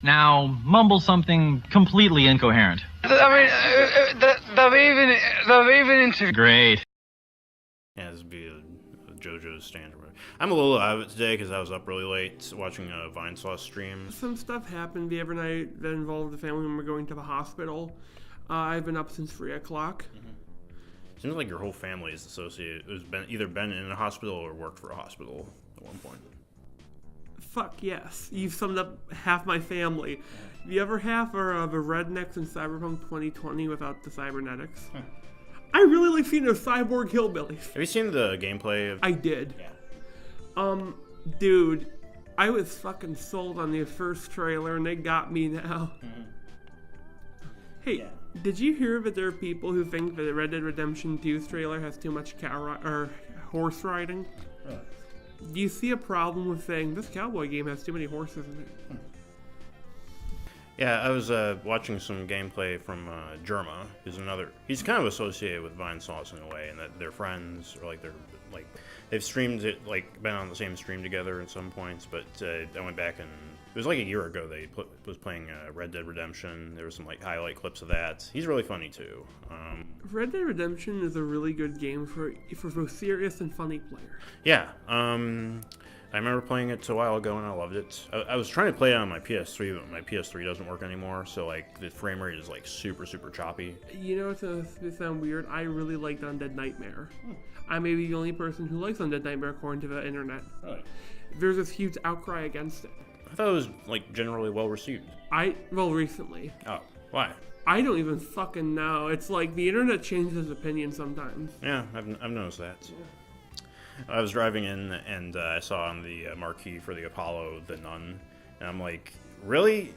Now, mumble something completely incoherent. I mean, they've even into... Great. Yeah, this would be a JoJo's standard. I'm a little out of it today because I was up really late watching a Vine Sauce stream. Some stuff happened the other night that involved the family member going to the hospital. I've been up since 3 o'clock. Seems like your whole family is associated. Has either been in a hospital or worked for a hospital at one point. Fuck yes. You've summed up half my family. The other half are the rednecks in Cyberpunk 2020 without the cybernetics. I really like seeing those cyborg hillbillies. Have you seen the gameplay of... I did. Yeah. Dude, I was fucking sold on the first trailer and they got me now. Hey, did you hear that there are people who think that the Red Dead Redemption 2's trailer has too much horse riding? Really? Do you see a problem with saying this cowboy game has too many horses in it? Yeah, I was watching some gameplay from Jerma, who's another. He's kind of associated with Vine Sauce in a way, and that they're friends, or they've streamed it, been on the same stream together at some points. But I went back and it was like a year ago they was playing Red Dead Redemption. There were some highlight clips of that. He's really funny too. Red Dead Redemption is a really good game for both serious and funny players. Yeah. I remember playing it a while ago and I loved it. I was trying to play it on my PS3, but my PS3 doesn't work anymore, so the frame rate is super choppy. You know, it's going to sound weird. I really liked Undead Nightmare. I may be the only person who likes Undead Nightmare according to the internet. Really? There's this huge outcry against it. I thought it was generally well received. Recently. Oh, why? I don't even fucking know. It's like the internet changes opinion sometimes. Yeah, I've noticed that. Yeah. I was driving in and I saw on the marquee for the Apollo The Nun, and I'm like, really?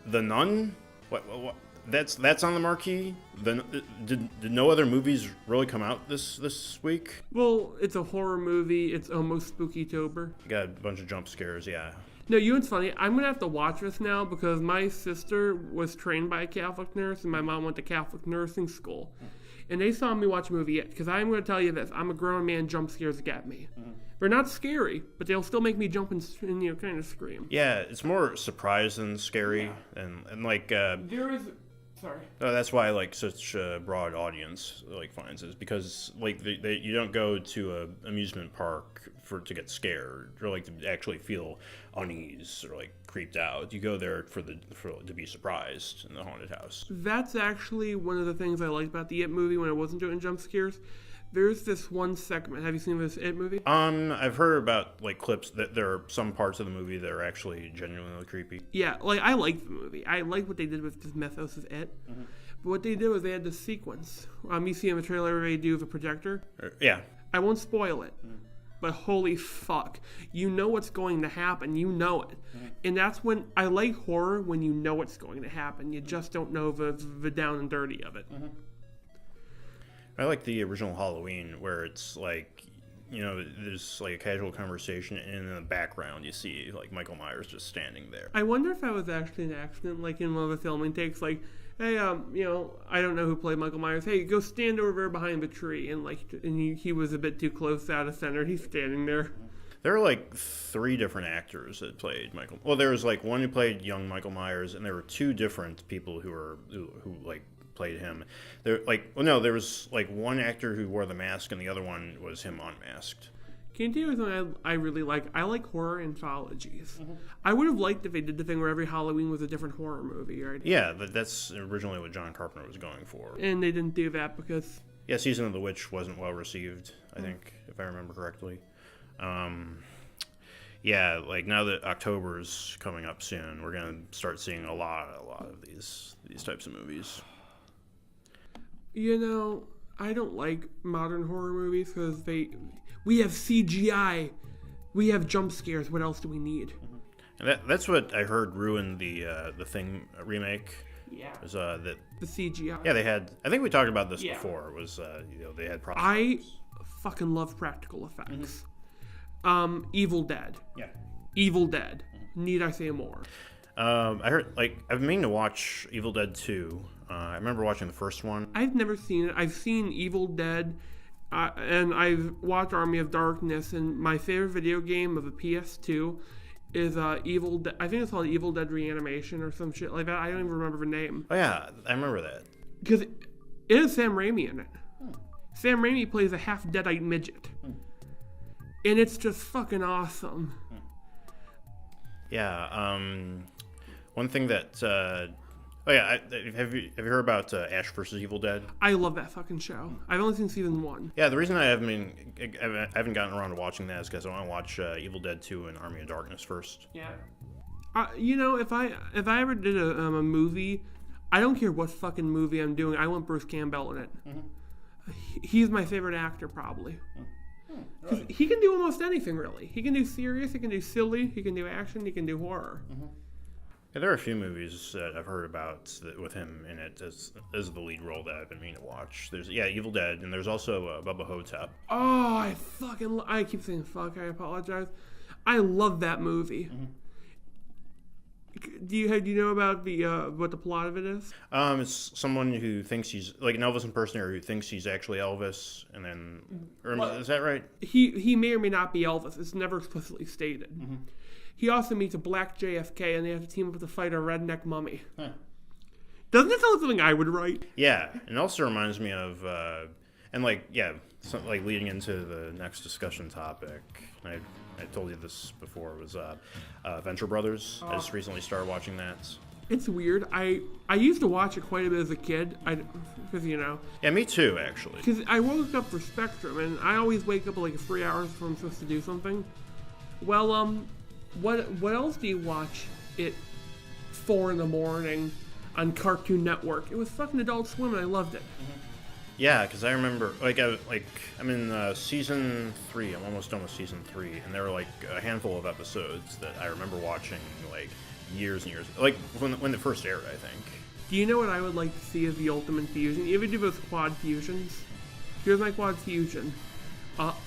The Nun? What? That's on the marquee? Did no other movies really come out this week? Well, it's a horror movie. It's almost Spookytober. Got a bunch of jump scares, yeah. No, you know what's funny? I'm going to have to watch this now because my sister was trained by a Catholic nurse and my mom went to Catholic nursing school. And they saw me watch a movie because I'm going to tell you this. I'm a grown man, jump scares get me. They're not scary, but they'll still make me jump and kind of scream. Yeah, it's more surprise than scary. Yeah. And there is... Sorry. That's why such a broad audience finds it, because you don't go to an amusement park to get scared or to actually feel unease or creeped out. You go there to be surprised in the haunted house. That's actually one of the things I liked about the It movie when I wasn't doing jump scares. There's this one segment. Have you seen this It movie? I've heard about clips that there are some parts of the movie that are actually genuinely creepy. Yeah, I like the movie. I like what they did with this mythos of It. But what they did was they had this sequence. You see in the trailer they do the projector. Yeah. I won't spoil it. But holy fuck. You know what's going to happen. You know it. And that's when I like horror, when you know what's going to happen. You just don't know the down and dirty of it. I like the original Halloween where it's there's a casual conversation and in the background you see Michael Myers just standing there. I wonder if that was actually an accident, in one of the filming takes, hey, I don't know who played Michael Myers. Hey, go stand over there behind the tree, and he was a bit too close out of center. He's standing there. There were 3 different actors that played Michael. Well, there was one who played young Michael Myers, and there were 2 different people who played him. There was one actor who wore the mask and the other one was him unmasked. Can you tell you something I really like? I like horror anthologies. I would have liked if they did the thing where every Halloween was a different horror movie, right? Yeah, that's originally what John Carpenter was going for. And they didn't do that because... Yeah, Season of the Witch wasn't well received, I think, if I remember correctly. Yeah, now that October's coming up soon, we're going to start seeing a lot of these types of movies. I don't like modern horror movies because we have CGI, we have jump scares. What else do we need? And that's what I heard ruined the Thing remake. Yeah. Was the CGI. Yeah, they had. I think we talked about this before. Was they had problems. I fucking love practical effects. Evil Dead. Yeah. Evil Dead. Need I say more? I heard I've been meaning to watch Evil Dead 2. I remember watching the first one. I've never seen it. I've seen Evil Dead, and I've watched Army of Darkness. And my favorite video game of the PS2 is Evil. I think it's called Evil Dead Reanimation or some shit like that. I don't even remember the name. Oh yeah, I remember that. Because it is Sam Raimi in it. Sam Raimi plays a half deadite midget, and it's just fucking awesome. Yeah. One thing that. Oh yeah, have you heard about Ash vs. Evil Dead? I love that fucking show. I've only seen season 1. Yeah, the reason I haven't gotten around to watching that is because I want to watch Evil Dead 2 and Army of Darkness first. Yeah. If I ever did a movie, I don't care what fucking movie I'm doing. I want Bruce Campbell in it. He's my favorite actor, probably. Really? He can do almost anything, really. He can do serious, he can do silly, he can do action, he can do horror. Yeah, there are a few movies that I've heard about with him in it as the lead role that I've been meaning to watch. There's Evil Dead, and there's also Bubba Hotep. Oh, I keep saying fuck. I apologize. I love that movie. Do you know about the what the plot of it is? It's someone who thinks he's like an Elvis impersonator who thinks he's actually Elvis, and then is that right? He may or may not be Elvis. It's never explicitly stated. He also meets a black JFK, and they have to team up to fight a redneck mummy. Doesn't that sound like something I would write? Yeah, and it also reminds me of, leading into the next discussion topic. I told you this before. Was Venture Brothers. I just recently started watching that. It's weird. I used to watch it quite a bit as a kid. Because Yeah, me too, actually. Because I woke up for Spectrum, and I always wake up like 3 hours before I'm supposed to do something. Well, What else do you watch at 4 a.m. on Cartoon Network? It was fucking Adult Swim, and I loved it. Yeah, because I remember, I'm in season 3. I'm almost done with season 3, and there were a handful of episodes that I remember watching years and years, when it first aired, I think. Do you know what I would like to see as the ultimate fusion? You ever do those quad fusions? Here's my quad fusion: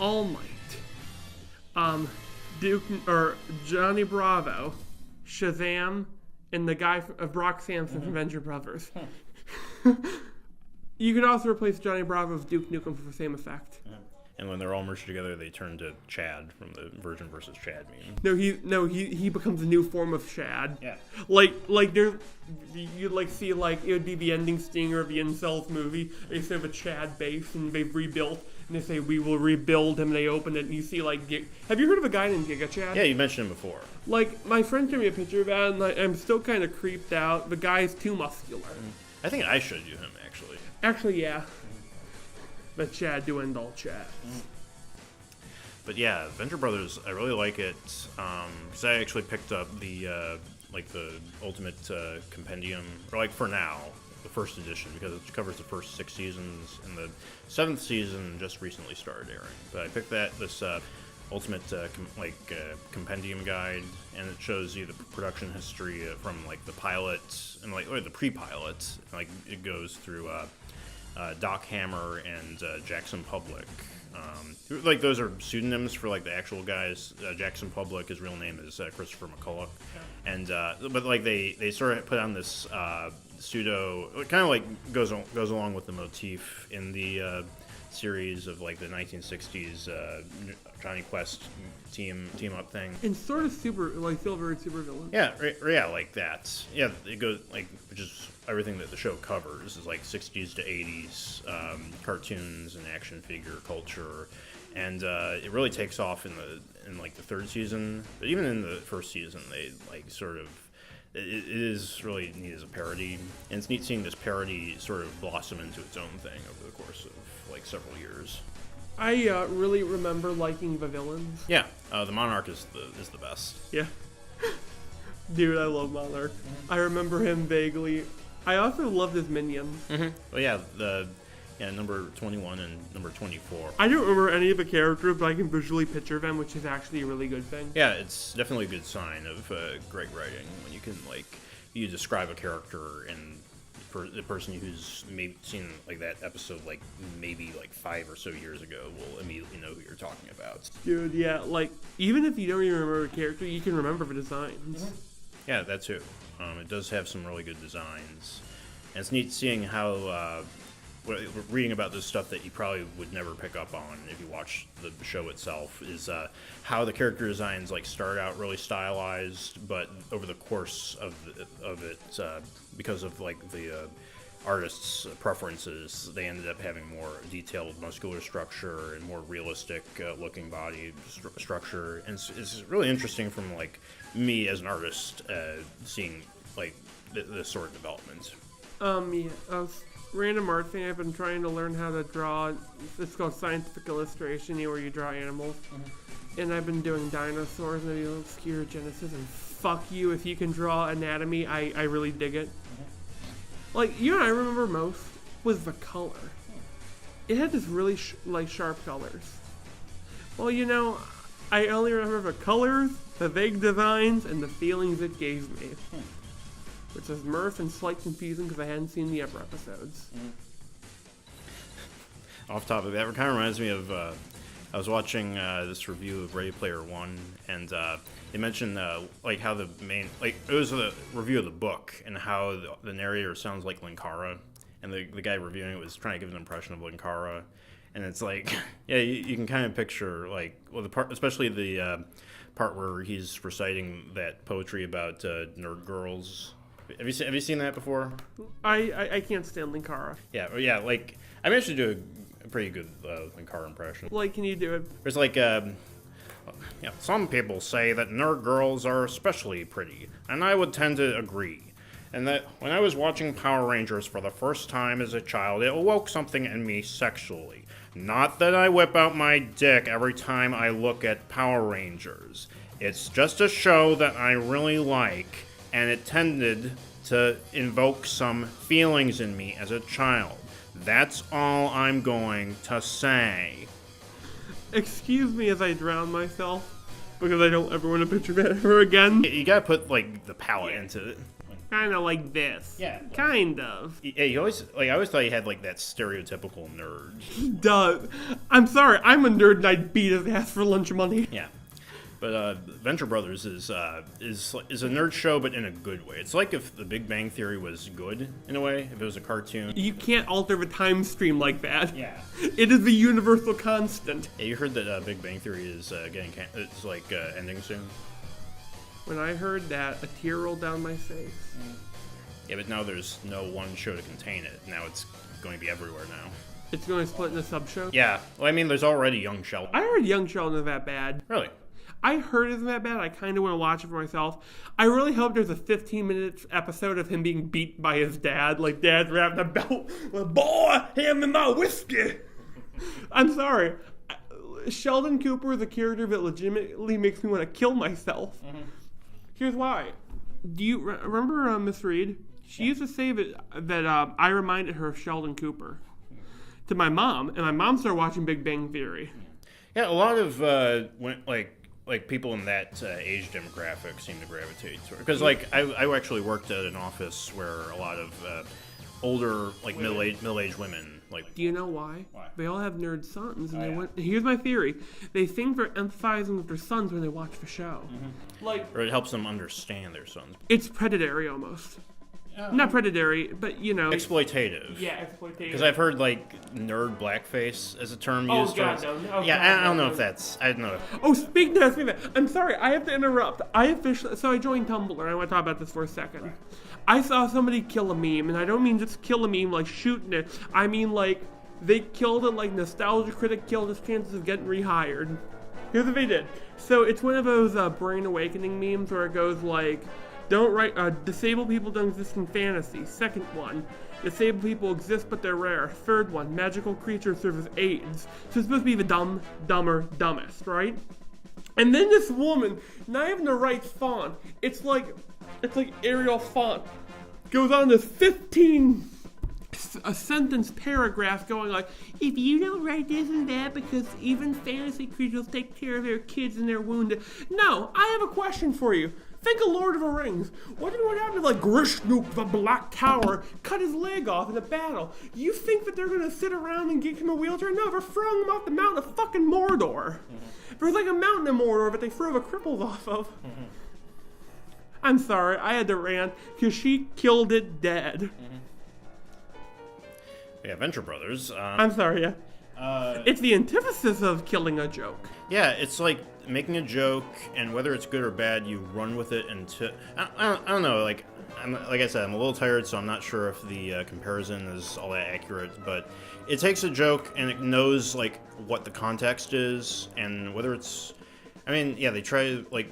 All Might, Duke or Johnny Bravo, Shazam, and the guy of Brock Samson from Venture Brothers. You could also replace Johnny Bravo with Duke Nukem for the same effect. And when they're all merged together, they turn to Chad from the Virgin versus Chad meme. He becomes a new form of Chad. Yeah. You'd see it would be the ending stinger of the Incels movie. They have a Chad base and they've rebuilt. And they say, we will rebuild him. They open it and you see have you heard of a guy named Giga Chad? Yeah, you mentioned him before. My friend sent me a picture of that and I'm still kind of creeped out. The guy's too muscular. I think I showed you him, actually. Actually, yeah. But Chad doing all Chad. But yeah, Venture Brothers, I really like it. Because I actually picked up the Ultimate Compendium, or for now, the first edition, because it covers the first 6 seasons, and the 7th season just recently started airing. But I picked this Ultimate Compendium guide, and it shows you the production history from the pilot and or the pre-pilot. It goes through Doc Hammer and Jackson Public. Those are pseudonyms for the actual guys. Jackson Public, his real name is Christopher McCulloch, and but they sort of put on this pseudo. It kind of goes along with the motif in the series of the 1960s Johnny Quest team up thing. And sort of super Silver super villain. Yeah, like that. Yeah, it goes which is everything that the show covers is 60s to 80s cartoons and action figure culture, and it really takes off in the 3rd season. But even in the 1st season, they sort of. It is really neat as a parody, and it's neat seeing this parody sort of blossom into its own thing over the course of several years. I really remember liking the villains. Yeah, the Monarch is the best. Yeah, dude, I love Monarch. I remember him vaguely. I also loved his minions. Well, yeah, number 21 and number 24. I don't remember any of the characters, but I can visually picture them, which is actually a really good thing. Yeah, it's definitely a good sign of great writing when you can you describe a character and the person who's maybe seen that episode maybe 5 or so years ago will immediately know who you're talking about. Dude, yeah, even if you don't even remember a character, you can remember the designs. Yeah, that too. It does have some really good designs, and it's neat seeing how reading about this stuff that you probably would never pick up on if you watch the show itself is how the character designs like start out really stylized, but over the course of it, because of like the artists' preferences, they ended up having more detailed muscular structure and more realistic looking body structure. And it's really interesting from like me as an artist seeing like this sort of development. Yeah, random art thing. I've been trying to learn how to draw. It's called scientific illustration, where you draw animals. And I've been doing dinosaurs and I do obscure genesis. And fuck you, if you can draw anatomy, I really dig it. Like, you know what I remember most was the color. It had this really sharp colors. Well, you know, I only remember the colors, the vague designs, and the feelings it gave me. Which is mirth and slight confusion because I hadn't seen the upper episodes. Off topic, that kind of reminds me of, I was watching this review of Ready Player One, and they mentioned like how the main, like it was a review of the book, and how the narrator sounds like Linkara, and the guy reviewing it was trying to give an impression of Linkara, and it's like, yeah, you can kind of picture like, well, the part, especially the part where he's reciting that poetry about nerd girls. Have you seen that before? I can't stand Linkara. Yeah, like I managed to do a pretty good Linkara impression. Like, can you do it? There's like, some people say that nerd girls are especially pretty, and I would tend to agree. And that when I was watching Power Rangers for the first time as a child, it awoke something in me sexually. Not that I whip out my dick every time I look at Power Rangers. It's just a show that I really like, and it tended to invoke some feelings in me as a child. That's all I'm going to say. Excuse me as I drown myself, because I don't ever want to picture that ever again. You gotta put, like, the palette into it. Kind of like this. Yeah. Kind of. Yeah, you always, like, I always thought you had, like, that stereotypical nerd. He does. I'm sorry, I'm a nerd and I'd beat his ass for lunch money. Yeah. But Venture Brothers is a nerd show, but in a good way. It's like if The Big Bang Theory was good, in a way, if it was a cartoon. You can't alter the time stream like that. Yeah. It is the universal constant. Yeah, you heard that Big Bang Theory is ending soon? When I heard that, a tear rolled down my face. Yeah, but now there's no one show to contain it. Now it's going to be everywhere now. It's going to split into sub-shows? Yeah. Well, I mean, there's already Young Sheldon. I heard Young Sheldon is that bad. Really? I heard it isn't that bad. I kind of want to watch it for myself. I really hope there's a 15-minute episode of him being beat by his dad. Like, dad's wrapping a belt. Like, boy, hand me my whiskey. I'm sorry. Sheldon Cooper is a character that legitimately makes me want to kill myself. Mm-hmm. Here's why. Do you remember Miss Reed? She used to say that I reminded her of Sheldon Cooper to my mom, and my mom started watching Big Bang Theory. Yeah, a lot of like people in that age demographic seem to gravitate toward, because like I actually worked at an office where a lot of older, like middle-aged women, like. Do you know why? Why? They all have nerd sons, and here's my theory: they think they're empathizing with their sons when they watch the show. Mm-hmm. Like, or it helps them understand their sons. It's predatory almost. Not predatory, but you know. Exploitative. Yeah, exploitative. Because I've heard like nerd blackface as a term used. Oh God, no. Yeah, I don't know if that's. I don't know. Oh, speaking of that, I'm sorry. I have to interrupt. I joined Tumblr. I want to talk about this for a second. Right. I saw somebody kill a meme, and I don't mean just kill a meme like shooting it. I mean like they killed it like Nostalgia Critic killed his chances of getting rehired. Here's what they did. So it's one of those brain awakening memes where it goes like. Don't write, disabled people don't exist in fantasy. Second one, disabled people exist but they're rare. Third one, magical creatures serve as aids. So it's supposed to be the dumb, dumber, dumbest, right? And then this woman, not even the right font, it's like Arial font, goes on this 15 a sentence paragraph going like, if you don't write this and that because even fantasy creatures take care of their kids and they're wounded. No, I have a question for you. Think of Lord of the Rings. What happened to like Grishnook, the Black Tower, cut his leg off in a battle? You think that they're gonna sit around and get him a wheelchair? No, they're throwing him off the mountain of fucking Mordor. Mm-hmm. There's like a mountain in Mordor that they throw the cripples off of. Mm-hmm. I'm sorry, I had to rant because she killed it dead. Yeah, Venture Brothers. I'm sorry, yeah. It's the antithesis of killing a joke. Yeah, it's like making a joke, and whether it's good or bad, you run with it until... I don't know, like I said, I'm a little tired, so I'm not sure if the comparison is all that accurate, but it takes a joke, and it knows, like, what the context is, and whether it's... I mean, yeah, they try, like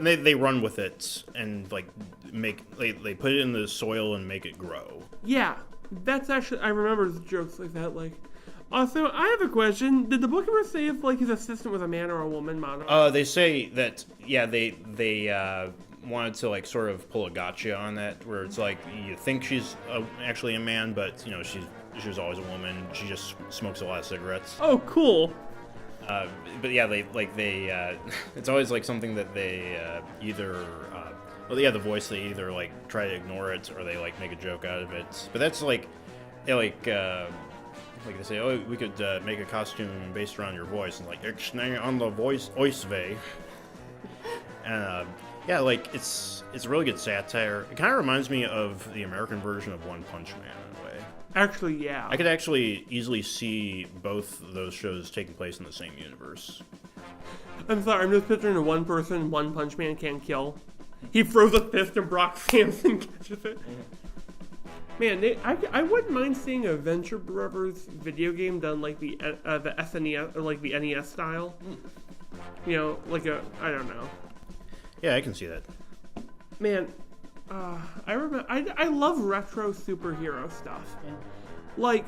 they run with it, and, like, they put it in the soil and make it grow. Yeah, that's actually... I remember jokes like that, like... Also, I have a question. Did the book ever say if, like, his assistant was a man or a woman? They say that, yeah, they wanted to, like, sort of pull a gotcha on that, where it's like, you think she's actually a man, but, you know, she was always a woman. She just smokes a lot of cigarettes. Oh, cool. But yeah, they it's always, like, something that they either, the voice, they either, like, try to ignore it, or they, like, make a joke out of it. But that's, like, like they say, oh, we could make a costume based around your voice, and like, ixnay on the voice way. And yeah, like it's a really good satire. It kind of reminds me of the American version of One Punch Man in a way. Actually, yeah. I could actually easily see both those shows taking place in the same universe. I'm sorry, I'm just picturing a one person One Punch Man can't kill. He throws a fist and Brock Samson catches it. Man, I wouldn't mind seeing a Venture Brothers video game done like the SNES or like the NES style. You know, like I don't know. Yeah, I can see that. Man, I remember I love retro superhero stuff. Like,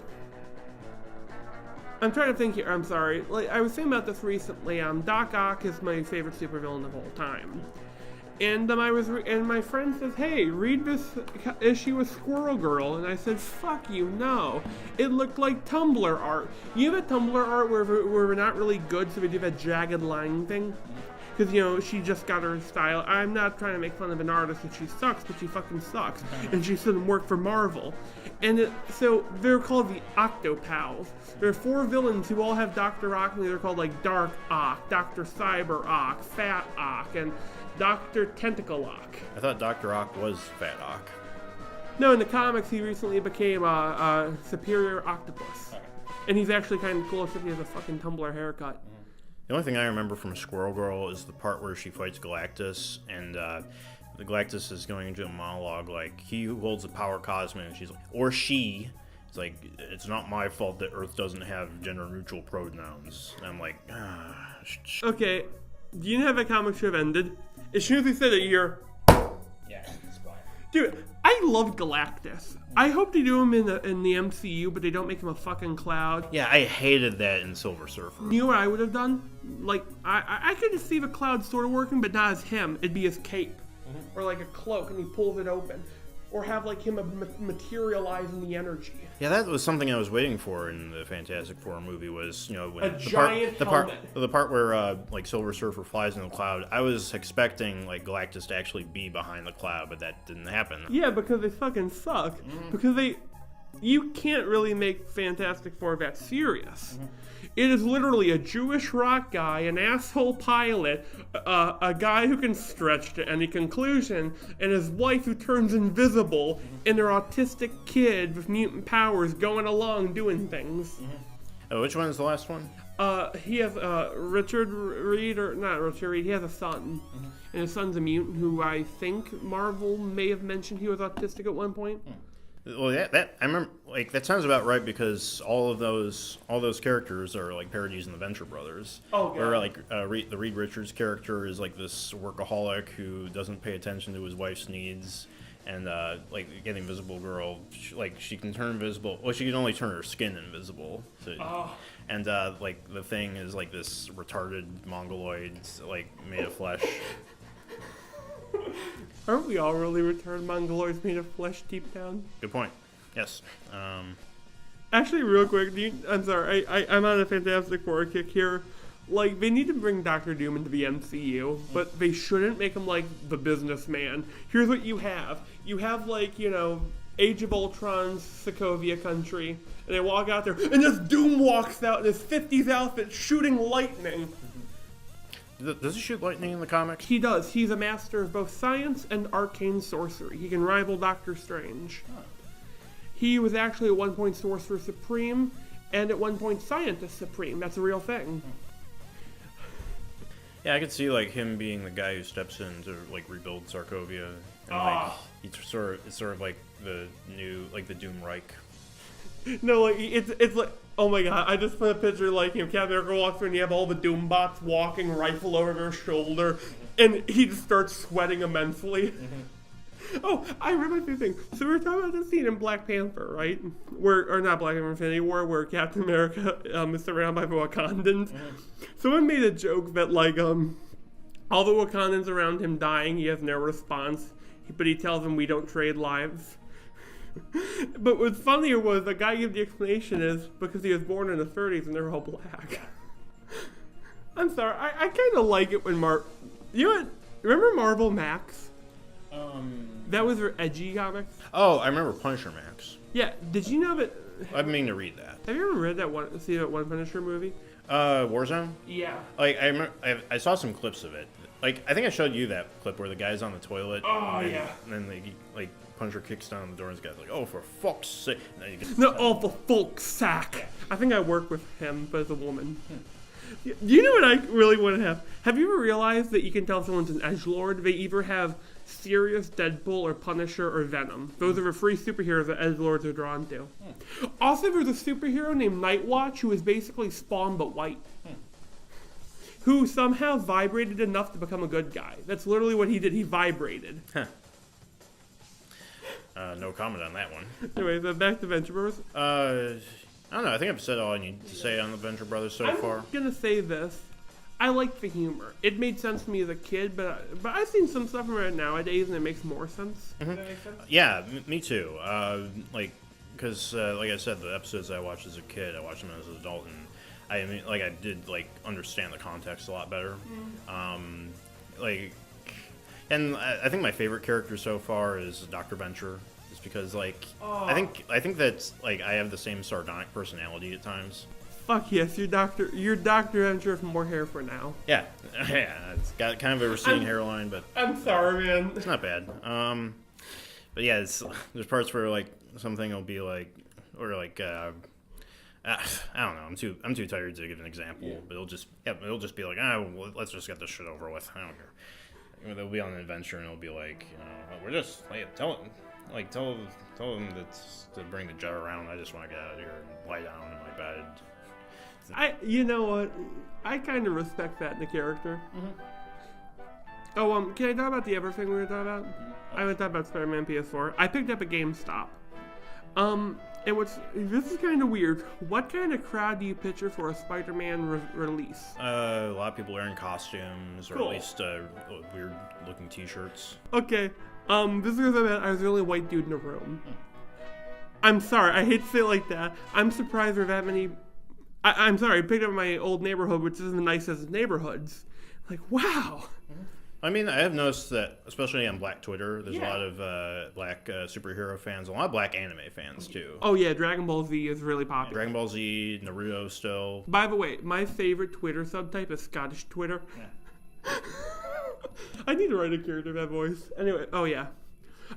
I'm trying to think here. I'm sorry. Like I was thinking about this recently. Doc Ock is my favorite supervillain of all time. And and my friend says, "Hey, read this issue of Squirrel Girl," and I said, "Fuck you, no! It looked like Tumblr art. You have a Tumblr art where we're not really good, so we do that jagged line thing, because you know she just got her style. I'm not trying to make fun of an artist that she sucks, but she fucking sucks, and she shouldn't work for Marvel. And so they're called the Octopals. There are 4 villains who all have Dr. Ock, and they're called like Dark Ock, Dr. Cyber Ock, Fat Ock, and Dr. Tentacle Ock. I thought Dr. Ock was Fat Ock. No, in the comics, he recently became a Superior Octopus. Okay. And he's actually kind of cool, except he has a fucking Tumblr haircut. The only thing I remember from Squirrel Girl is the part where she fights Galactus, and the Galactus is going into a monologue like, he who holds the power cosmic, and she's like, or she. It's like, it's not my fault that Earth doesn't have gender-neutral pronouns. And I'm like, Okay, do you know how that comic should have ended? As soon as he said it, you're... Yeah, it's fine. Dude, I love Galactus. I hope they do him in the MCU, but they don't make him a fucking cloud. Yeah, I hated that in Silver Surfer. You know what I would have done? Like, I could just see the cloud sort of working, but not as him. It'd be his cape. Or like a cloak, and he pulls it open. Or have like him materialize in the energy. Yeah, that was something I was waiting for in the Fantastic Four movie. Was, you know, when the part where like Silver Surfer flies in the cloud. I was expecting like Galactus to actually be behind the cloud, but that didn't happen. Yeah, because they fucking suck. Because you can't really make Fantastic Four that serious. It is literally a Jewish rock guy, an asshole pilot, a guy who can stretch to any conclusion, and his wife who turns invisible, and their autistic kid with mutant powers going along doing things. Which one is the last one? He has Richard Reed, or not Richard Reed, he has a son. And his son's a mutant who I think Marvel may have mentioned he was autistic at one point. Well, that I remember. Like that sounds about right because all those characters are like parodies in the Venture Brothers. Oh, God. Where like the Reed Richards character is like this workaholic who doesn't pay attention to his wife's needs, and like the Invisible Girl, she can turn invisible. Well, she can only turn her skin invisible. So, and like the Thing is like this retarded mongoloid like made of flesh. Aren't we all really returned mongoloids made of flesh deep down? Good point. Yes. Actually, real quick, I'm sorry, I'm on a Fantastic Four kick here. Like, they need to bring Doctor Doom into the MCU, but they shouldn't make him like the businessman. Here's what you have. You have, like, you know, Age of Ultron's Sokovia country, and they walk out there, and this Doom walks out in his 50s outfit shooting lightning. Does he shoot lightning in the comics? He does. He's a master of both science and arcane sorcery. He can rival Doctor Strange. he was actually at one point Sorcerer Supreme, and at one point Scientist Supreme. That's a real thing. Yeah, I could see like him being the guy who steps in to like rebuild Sarkovia, and like it's sort of like the new like the Doom Reich. No, like it's like, oh my god! I just put a picture like Captain America walks through and you have all the Doombots walking, rifle over their shoulder, and he just starts sweating immensely. Oh, I remember the thing. So we were talking about this scene in Black Panther, right? Or not Black Panther, Infinity War, where Captain America is surrounded by the Wakandans. Someone made a joke that like all the Wakandans around him dying, he has no response, but he tells them we don't trade lives. But what's funnier was the guy gave the explanation is because he was born in the 30s and they're all black. I'm sorry, I kind of like it when you know what? Remember Marvel Max? That was their edgy comics. Oh, I remember Punisher Max. Yeah, did you know that? I've been meaning to read that. Have you ever read that one? See that one Punisher movie? Warzone. Yeah. Like I remember, I saw some clips of it. Like I think I showed you that clip where the guy's on the toilet. Oh and yeah. And then like Punisher kicks down the door and the guy's like, "Oh, for fuck's sake!" And then he gets No, oh, for fuck's sake. I think I work with him, but as a woman. Do you know what I really want to have? Have you ever realized that you can tell if someone's an edgelord? They either have Sirius, Deadpool, or Punisher, or Venom. Those are the three superheroes that edgelords are drawn to. Also, there's a superhero named Nightwatch who is basically Spawn but white. Who somehow vibrated enough to become a good guy. That's literally what he did. He vibrated. no comment on that one. Anyway, so back to Venture Bros. I don't know. I think I've said all I need to say on the Venture Brothers so far. I'm gonna say this. I like the humor. It made sense to me as a kid, but I've seen some stuff from it nowadays, and it makes more sense. Does that make sense? Yeah, me too. Like, because like I said, the episodes I watched as a kid, I watched them as an adult, and I mean, like I did like understand the context a lot better. Like, and I think my favorite character so far is Dr. Venture. Just because, like, I think that's like I have the same sardonic personality at times. Fuck yes, you're Dr. Venture with more hair for now. Yeah, yeah, it's got kind of a receding hairline, but I'm sorry, man. it's not bad. But yeah, there's parts where like something will be like, or like, I don't know. I'm too tired to give an example, but it'll just be like, well, let's just get this shit over with. I don't care. They'll be on an adventure and it'll be like, we're just tell them to bring the jet around. I just want to get out of here and lie down in my bed. You know what? I kind of respect that in the character. Oh, can I talk about the other thing we were talking about? I want to talk about Spider-Man PS4. I picked up a GameStop. And this is kind of weird. What kind of crowd do you picture for a Spider-Man release? A lot of people wearing costumes, or Cool. at least weird-looking T-shirts. Okay. This is because I was the only white dude in the room. I'm sorry. I hate to say it like that. I'm surprised there are that many. I'm sorry. I picked up my old neighborhood, which isn't the nicest neighborhoods. Like, wow. I mean, I have noticed that, especially on Black Twitter, there's Yeah. a lot of black superhero fans, a lot of black anime fans too. Oh yeah, Dragon Ball Z is really popular. Dragon Ball Z, Naruto still. By the way, my favorite Twitter subtype is Scottish Twitter. I need to write a character that voice. Anyway, oh yeah.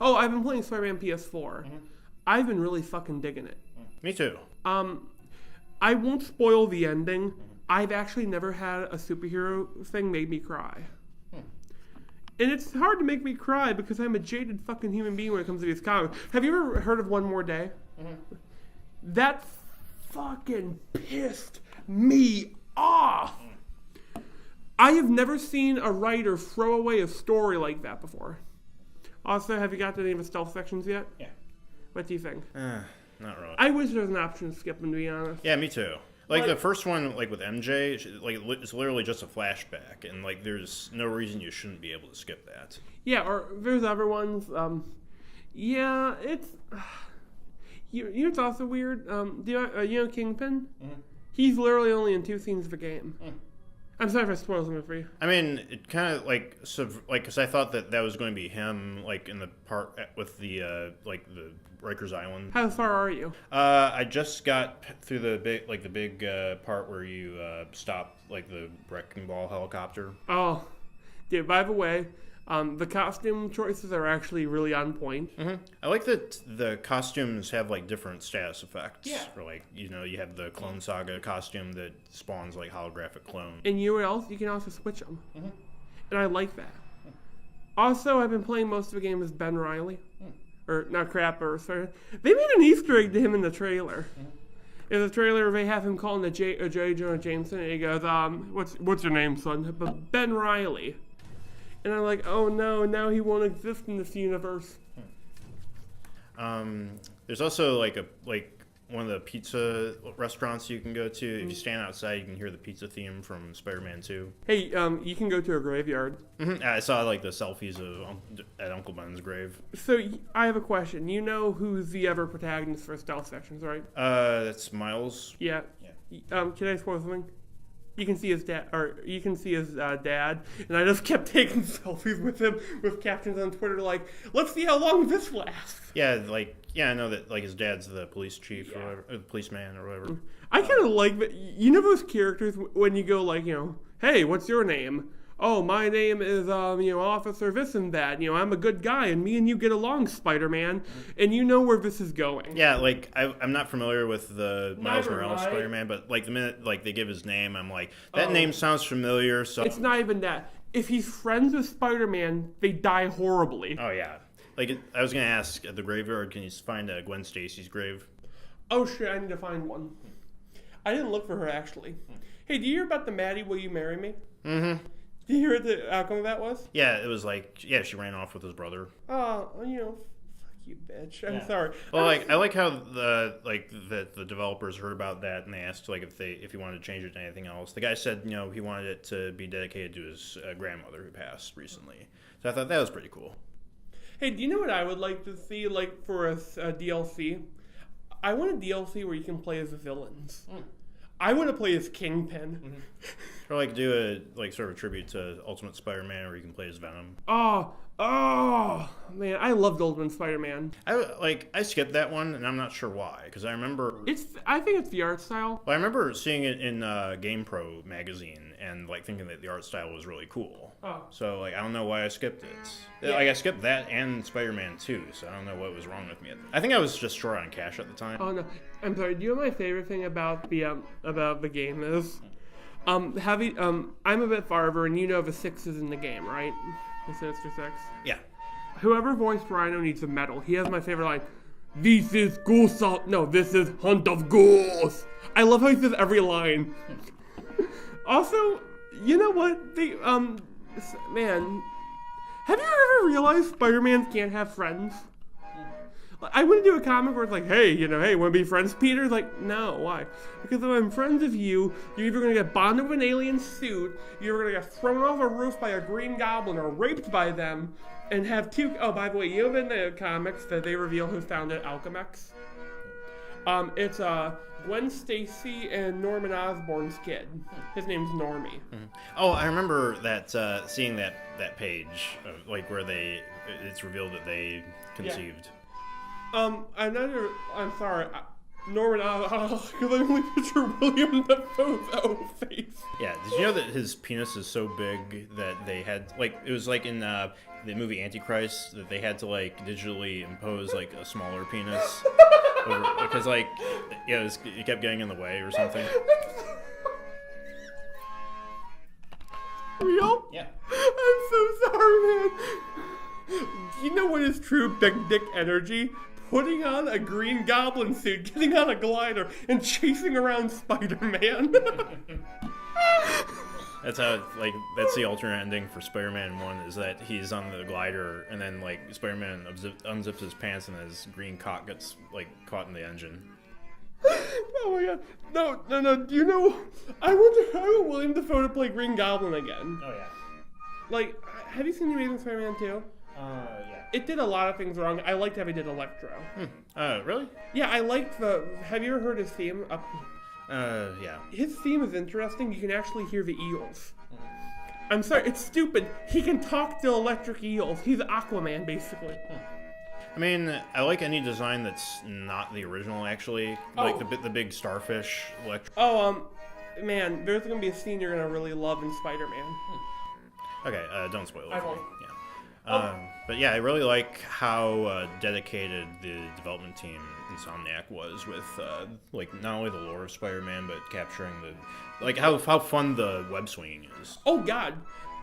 Oh, I've been playing Spider-Man PS4. I've been really fucking digging it. Me too. I won't spoil the ending. I've actually never had a superhero thing make me cry. And it's hard to make me cry because I'm a jaded fucking human being when it comes to these comics. Have you ever heard of One More Day? That fucking pissed me off. I have never seen a writer throw away a story like that before. Also, have you got to any of the stealth sections yet? Yeah. What do you think? Not really. I wish there was an option to skip them, to be honest. Yeah, me too. Like the first one, like with MJ, it's literally just a flashback, and like there's no reason you shouldn't be able to skip that. Yeah, or there's other ones. Yeah, it's. You know what's also weird? Do you know Kingpin? He's literally only in 2 scenes of a game. I'm sorry if I spoiled something for you. I mean, it kind of like because I thought that was going to be him, like in the part with the like the Rikers Island. How far are you? I just got through the big part where you stop like the wrecking ball helicopter. Oh, dude. By the way, The costume choices are actually really on point. Mm-hmm. I like that the costumes have like different status effects. Yeah. Or like, you have the Clone Saga costume that spawns like holographic clones. And you know what else? You can also switch them. Mm-hmm. And I like that. Also, I've been playing most of the game as Ben Reilly. Or, not Crapper, sorry. They made an Easter egg to him in the trailer. In the trailer, they have him calling the J. Jonah Jameson, and he goes, what's your name, son? But Ben Reilly. And I'm like, oh no, now he won't exist in this universe. There's also like one of the pizza restaurants you can go to. If you stand outside, you can hear the pizza theme from Spider-Man 2. Hey, you can go to a graveyard. Mm-hmm. I saw like the selfies at Uncle Ben's grave. So I have a question. You know who's the ever protagonist for Stealth Sections, right? That's Miles. Yeah. Can I spoil something? You can see his dad, dad, and I just kept taking selfies with him with captions on Twitter like, "Let's see how long this lasts." Yeah, I know that like his dad's the police chief or whatever, or the policeman or whatever. I kind of like that. You know those characters when you go like, hey, what's your name? Oh, my name is Officer this and that. I'm a good guy, and me and you get along, Spider-Man, and you know where this is going. Yeah, like I'm not familiar with the Miles Neither Morales am I. Spider-Man, but like the minute like they give his name, I'm like, that name sounds familiar. So It's not even that. If he's friends with Spider-Man, they die horribly. Oh yeah, I was gonna ask at the graveyard, can you find Gwen Stacy's grave? Oh shit, I need to find one. I didn't look for her actually. Hey, do you hear about the Maddie Will You Marry Me? Mm-hmm. Did you hear what the outcome of that was? Yeah, it was like, she ran off with his brother. Oh, fuck you, bitch. I'm sorry. Well, I like how the developers heard about that and they asked if he wanted to change it to anything else. The guy said he wanted it to be dedicated to his grandmother who passed recently. So I thought that was pretty cool. Hey, do you know what I would like to see for a DLC? I want a DLC where you can play as the villains. I want to play as Kingpin. Mm-hmm. Or do a sort of tribute to Ultimate Spider-Man where you can play as Venom. Oh, man, I loved Ultimate Spider-Man. I skipped that one and I'm not sure why because I remember I think it's the art style. Well, I remember seeing it in GamePro magazine and thinking that the art style was really cool. Oh. So I don't know why I skipped it. Yeah. I skipped that and Spider-Man 2, so I don't know what was wrong with me. I think I was just short on cash at the time. Oh no, I'm sorry. Do you know what my favorite thing about the game is? I'm a bit farther, and the 6 is in the game, right? The Sinister Six. Yeah. Whoever voiced Rhino needs a medal. He has my favorite line. This is Goose Out. No, this is Hunt of Ghouls. I love how he says every line. Also, you know what? Man, have you ever realized Spider-Man can't have friends? I wouldn't do a comic where it's like, hey, hey, want to be friends, Peter? Like, no, why? Because if I'm friends with you, you're either going to get bonded with an alien suit, you're going to get thrown off a roof by a green goblin or raped by them, and have two... Oh, by the way, in the comics that they reveal who founded Alchemex? It's Gwen Stacy and Norman Osborn's kid. His name's Normie. Mm-hmm. Oh, I remember that seeing that page, where it's revealed that they conceived. Yeah. I'm sorry. Norman, because I only picture William Dafoe's face. Yeah, did you know that his penis is so big that they had, it was in the movie Antichrist, that they had to, digitally impose, a smaller penis? Because, it kept getting in the way or something. Real? Yeah. I'm so sorry, man. You know what is true big dick energy? Putting on a green goblin suit, getting on a glider, and chasing around Spider-Man. That's how, that's the alternate ending for Spider-Man 1, is that he's on the glider, and then, Spider-Man unzips his pants, and his green cock gets, caught in the engine. Oh my god. No, do you know, I want William Dafoe to play Green Goblin again. Oh, yeah. Have you seen The Amazing Spider-Man 2? Yeah. It did a lot of things wrong. I liked how he did Electro. Really? Yeah, I liked have you ever heard his theme? Yeah. His theme is interesting. You can actually hear the eels. I'm sorry, it's stupid. He can talk to electric eels. He's Aquaman, basically. I mean, I like any design that's not the original, actually. The big starfish electric. Man, there's gonna be a scene you're gonna really love in Spider-Man. Okay, don't spoil it. I won't. Yeah. But yeah, I really like how dedicated the development team Insomniac was with like not only the lore of Spider-Man, but capturing how fun the web swinging is. Oh God,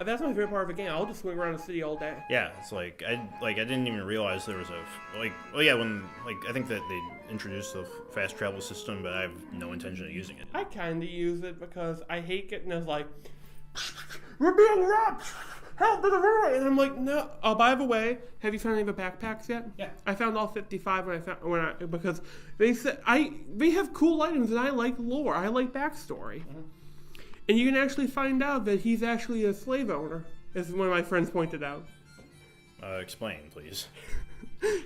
that's my favorite part of the game. I'll just swing around the city all day. Yeah, it's like I didn't even realize there was when I think that they introduced the fast travel system, but I have no intention of using it. I kind of use it because I hate getting those like, we're being robbed. Help to the right! And I'm like, no. Oh, by the way, have you found any of the backpacks yet? Yeah. I found all 55 because they said they have cool items and I like lore. I like backstory. Mm-hmm. And you can actually find out that he's actually a slave owner, as one of my friends pointed out. Explain, please.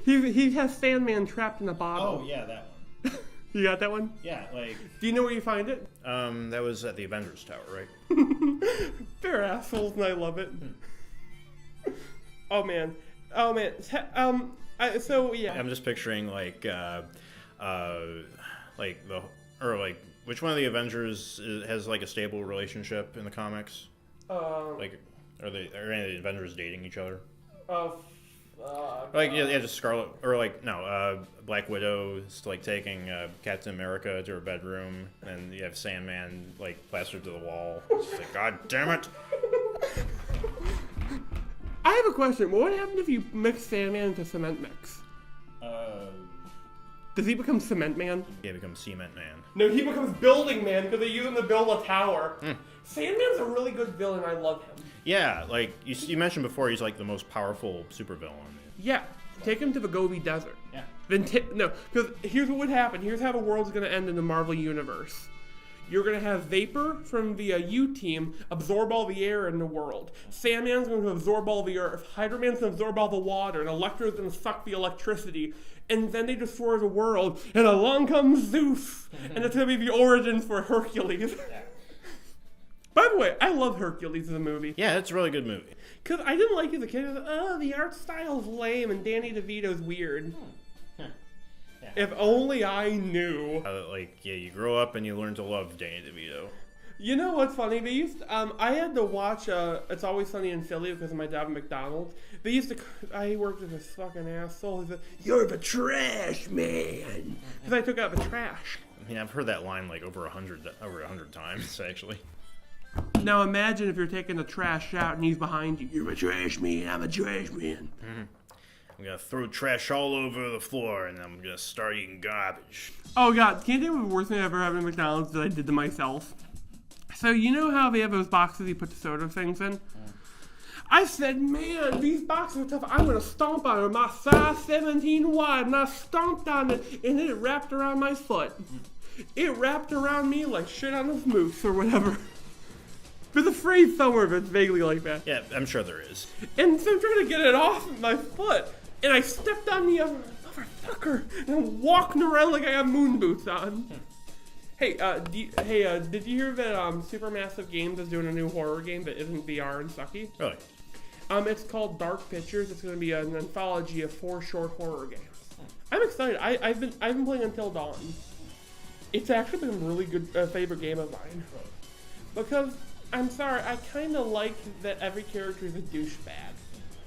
He has Sandman trapped in a bottle. Oh yeah, that one. You got that one? Yeah, like. Do you know where you find it? That was at the Avengers Tower, right? They're assholes, and I love it. Oh man. So yeah. I'm just picturing which one of the Avengers has like a stable relationship in the comics? Are any of the Avengers dating each other? Just Scarlet Black Widow is like taking Captain America to her bedroom, and you have Sandman like plastered to the wall. It's just like, God damn it! I have a question. What happens if you mix Sandman into Cement Mix? Does he become Cement Man? Yeah, he becomes Cement Man. No, he becomes Building Man because they use him to build a tower. Sandman's a really good villain. I love him. Yeah, like you mentioned before, he's like the most powerful supervillain. Yeah, take him to the Gobi Desert. Yeah. Then because here's what would happen. Here's how the world's going to end in the Marvel Universe. You're going to have Vapor from the U-Team absorb all the air in the world. Sandman's going to absorb all the earth. Hydro Man's going to absorb all the water. And Electro's going to suck the electricity. And then they destroy the world. And along comes Zeus. And it's going to be the origins for Hercules. By the way, I love Hercules as a movie. Yeah, it's a really good movie. Because I didn't like it as a kid. I was like, the art style's lame and Danny DeVito's weird. Yeah. If only I knew. You grow up and you learn to love Danny DeVito. You know what's funny? They used to, I had to watch It's Always Sunny in Philly because of my job at McDonald's. They used to. I worked with this fucking asshole. He said, "You're the trash man," because I took out the trash. I mean, I've heard that line like over 100 times actually. Now imagine if you're taking the trash out and he's behind you. You're a trash man. I'm a trash man. Mm-hmm. I'm gonna throw trash all over the floor and I'm gonna start eating garbage. Oh God! Can you tell me the worst thing I ever had at McDonald's that I did to myself? So you know how they have those boxes you put the soda things in? I said, man, these boxes are tough. I'm going to stomp on it with my size 17 wide. And I stomped on it, and it wrapped around my foot. It wrapped around me like shit on a moose or whatever. There's a phrase somewhere that's vaguely like that. Yeah, I'm sure there is. And so I'm trying to get it off my foot. And I stepped on the other fucker. And I'm walking around like I have moon boots on. Hey, did you hear that Supermassive Games is doing a new horror game that isn't VR and sucky? Really? It's called Dark Pictures. It's going to be an anthology of 4 short horror games. I'm excited. I've been playing Until Dawn. It's actually been a really good favorite game of mine. Because, I'm sorry, I kind of like that every character is a douchebag.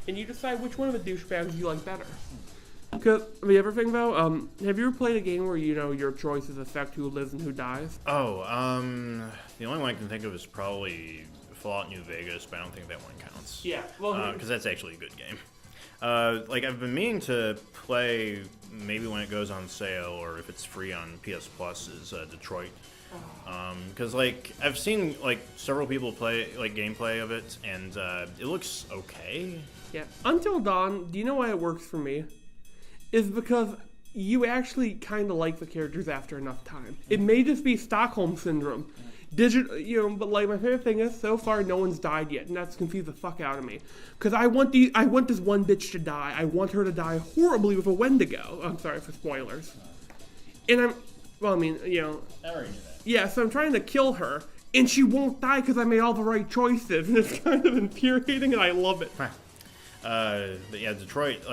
And you decide which one of the douchebags you like better. Because the other thing though, have you ever played a game where your choices affect who lives and who dies? Oh, the only one I can think of is probably Fallout New Vegas, but I don't think that one counts. Yeah, well, because that's actually a good game. I've been meaning to play maybe when it goes on sale or if it's free on PS Plus is Detroit. Because I've seen several people play gameplay of it and it looks okay. Yeah, Until Dawn. Do you know why it works for me? Is because you actually kind of like the characters after enough time. It may just be Stockholm Syndrome. But my favorite thing is, so far, no one's died yet, and that's confused the fuck out of me. Because I want this one bitch to die. I want her to die horribly with a Wendigo. I'm sorry for spoilers. And I already knew that. Yeah, so I'm trying to kill her, and she won't die because I made all the right choices, and it's kind of infuriating, and I love it. But yeah, Detroit,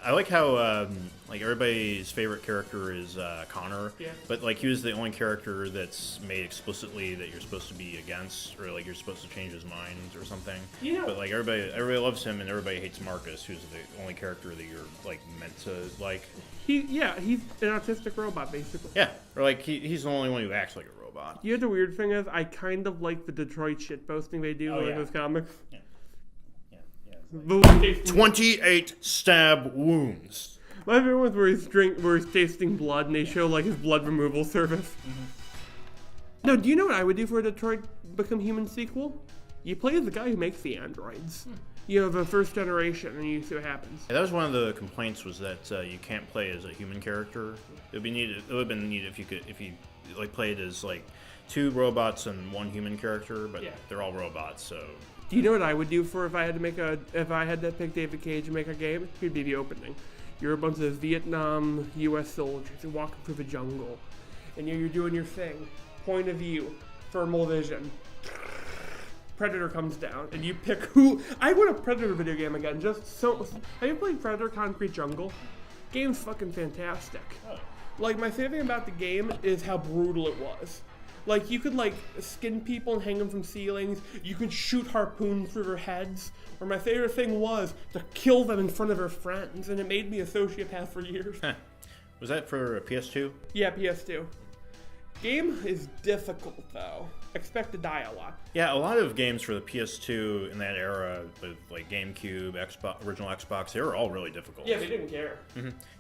I like how like everybody's favorite character is Connor, Yeah. but like he was the only character that's made explicitly that you're supposed to be against, or like you're supposed to change his mind or something. Yeah. But like everybody loves him, and everybody hates Marcus, who's the only character that you're like meant to like. He's an autistic robot, basically. Yeah, or like he's the only one who acts like a robot. You know, the weird thing is, I kind of like the Detroit shitposting they do in those comics. Yeah. Yeah. The 28 stab wounds. My favorite one's where he's tasting blood, and they show like his blood removal service. No, do you know what I would do for a Detroit Become Human sequel? You play as the guy who makes the androids. You know, the first generation, and you see what happens. Yeah, that was one of the complaints, was that you can't play as a human character. It would have been neat if you like played as like 2 robots and 1 human character, but they're all robots. So. Do you know what I would do if I had to pick David Cage and make a game? It'd be the opening. You're a bunch of Vietnam U.S. soldiers. You're walking through the jungle, and you're doing your thing. Point of view, thermal vision. Predator comes down, and you pick who. I want a Predator video game again. Have you played Predator Concrete Jungle? Game's fucking fantastic. Like, my favorite thing about the game is how brutal it was. Like, you could like skin people and hang them from ceilings. You could shoot harpoons through their heads. Or my favorite thing was to kill them in front of their friends, and it made me a sociopath for years. Was that for PS2? Yeah, PS2. Game is difficult though. Expect to die a lot. Yeah, a lot of games for the PS2 in that era, with like GameCube, Xbox, original Xbox, they were all really difficult. Yeah, they didn't care.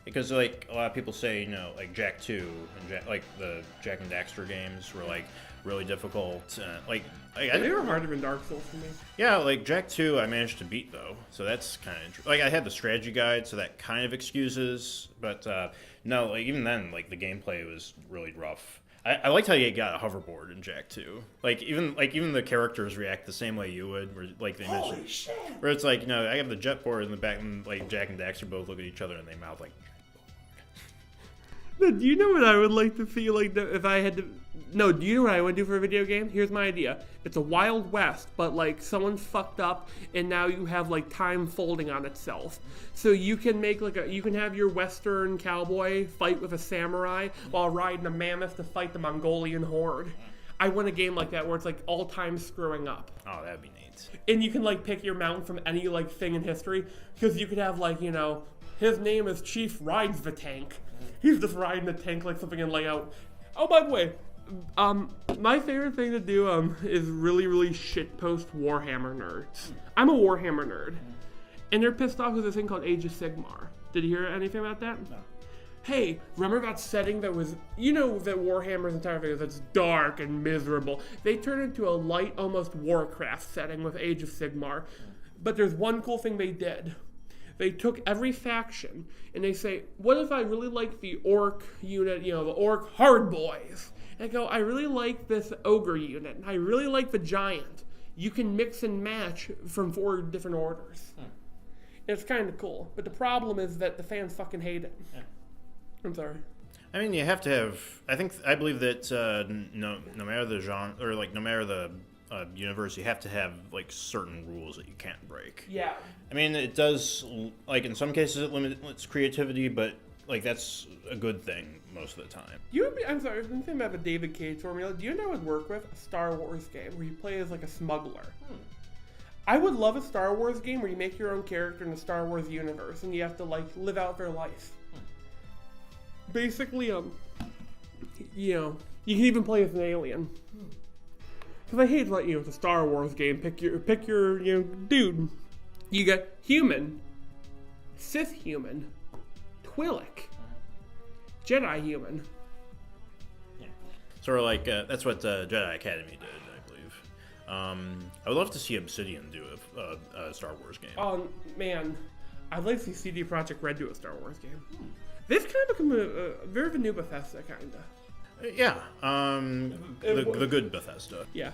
Because like a lot of people say, you know, like Jak 2 and like the Jak and Daxter games were like really difficult. They were harder than Dark Souls for me. Yeah, like Jak 2 I managed to beat though, so that's kind of interesting. Like I had the strategy guide, so that kind of excuses, but no, like even then, like the gameplay was really rough. I liked how you got a hoverboard in Jak 2. Like even the characters react the same way you would. Where like they mentioned, where it's like, you know, I have the jet board in the back, and like Jak and Daxter both look at each other and they mouth like. No, do you know what I would like to see? Like, if I had to. No, do you know what I would do for a video game? Here's my idea. It's a Wild West, but like someone fucked up, and now you have like time folding on itself. So you can make you can have your Western cowboy fight with a samurai while riding a mammoth to fight the Mongolian horde. I want a game like that where it's like all time screwing up. Oh, that'd be neat. And you can like pick your mountain from any like thing in history, because you could have like, you know, his name is Chief Rides the Tank. He's just riding the tank like something in layout. Oh, by the way, my favorite thing to do is really shitpost Warhammer nerds. I'm a Warhammer nerd, and they're pissed off with this thing called Age of Sigmar. Did you hear anything about that? No. Hey, remember that setting that was, you know, that Warhammer's entire thing is that's dark and miserable. They turned into a light, almost Warcraft setting with Age of Sigmar. But there's one cool thing they did. They took every faction and they say, what if I really like the orc unit, you know, the orc hard boys? And I go, I really like this ogre unit, and I really like the giant. You can mix and match from 4 different orders. It's kind of cool. But the problem is that the fans fucking hate it. Yeah. I'm sorry. I mean, you have to have. I believe that no matter the genre, or like no matter the universe, you have to have like certain rules that you can't break. Yeah. I mean, it does, like in some cases it limits creativity, but like that's a good thing most of the time. I'm sorry, I've been thinking about the David Cage formula. Do you know what I would work with? A Star Wars game where you play as like a smuggler. I would love a Star Wars game where you make your own character in the Star Wars universe and you have to like live out their life. Basically, you know, you can even play as an alien. Because I hate, like, you know, it's a Star Wars game. Pick your, you know, dude. You got human, Sith human, Twi'lek, Jedi human. Yeah. Sort of like that's what Jedi Academy did, I believe. I would love to see Obsidian do a Star Wars game. Oh man, I'd like to see CD Projekt Red do a Star Wars game. They've kind of become a very of a new Bethesda, kinda. Yeah, the good Bethesda. Yeah.